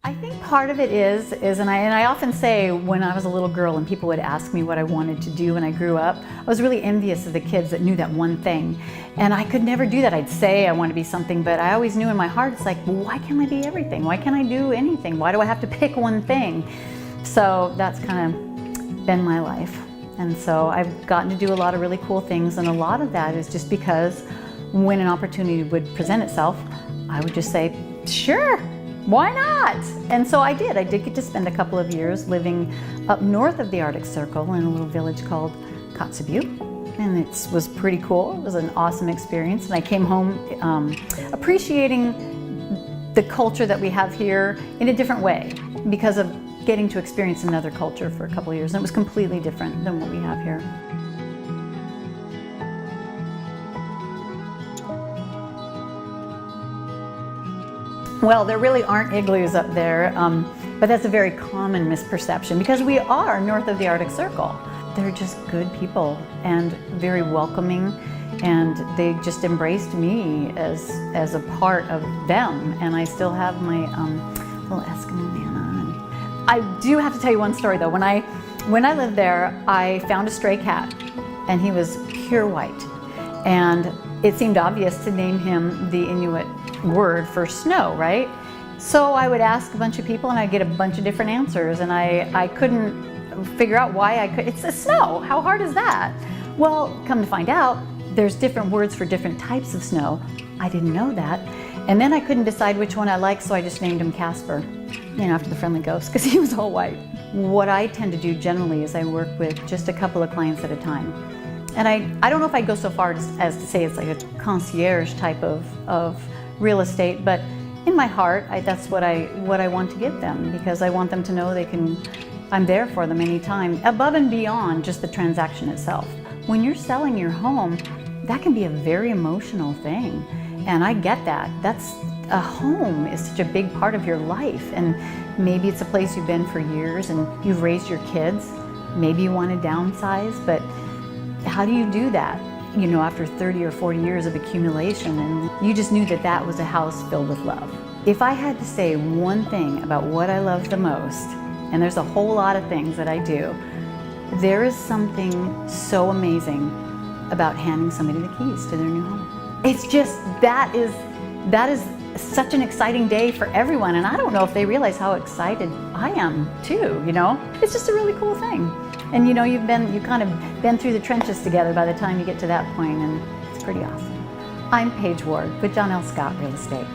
I think part of it is and I often say when I was a little girl and people would ask me what I wanted to do when I grew up, I was really envious of the kids that knew that one thing. And I could never do that. I'd say I want to be something, but I always knew in my heart, it's like, well, why can't I be everything? Why can't I do anything? Why do I have to pick one thing? So that's kind of been my life. And so I've gotten to do a lot of really cool things, and a lot of that is just because when an opportunity would present itself, I would just say, sure. Why not? And so I did. I did get to spend a couple of years living up north of the Arctic Circle in a little village called Kotzebue. And it was pretty cool. It was an awesome experience. And I came home appreciating the culture that we have here in a different way because of getting to experience another culture for a couple of years. And it was completely different than what we have here. Well, there really aren't igloos up there, but that's a very common misperception because we are north of the Arctic Circle. They're just good people and very welcoming, and they just embraced me as a part of them, and I still have my little Eskimo Nana. And I do have to tell you one story though. When I lived there, I found a stray cat, and he was pure white, and it seemed obvious to name him the Inuit word for snow, right? So I would ask a bunch of people and I'd get a bunch of different answers, and I couldn't figure out why I could. It's a snow. How hard is that? Well, come to find out, there's different words for different types of snow. I didn't know that. And then I couldn't decide which one I liked, so I just named him Casper, after the friendly ghost, because he was all white. What I tend to do generally is I work with just a couple of clients at a time. And I don't know if I'd go so far as to say it's like a concierge type of real estate, but in my heart, that's what I want to give them, because I want them to know I'm there for them anytime, above and beyond just the transaction itself. When you're selling your home, that can be a very emotional thing, and I get that. A home is such a big part of your life, and maybe it's a place you've been for years and you've raised your kids. Maybe you want to downsize, but how do you do that? After 30 or 40 years of accumulation, and you just knew that was a house filled with love. If I had to say one thing about what I love the most, and there's a whole lot of things that I do, there is something so amazing about handing somebody the keys to their new home. It's just, that is such an exciting day for everyone, and I don't know if they realize how excited I am too, It's just a really cool thing. And you've kind of been through the trenches together by the time you get to that point, and it's pretty awesome. I'm Paige Ward with John L. Scott Real Estate.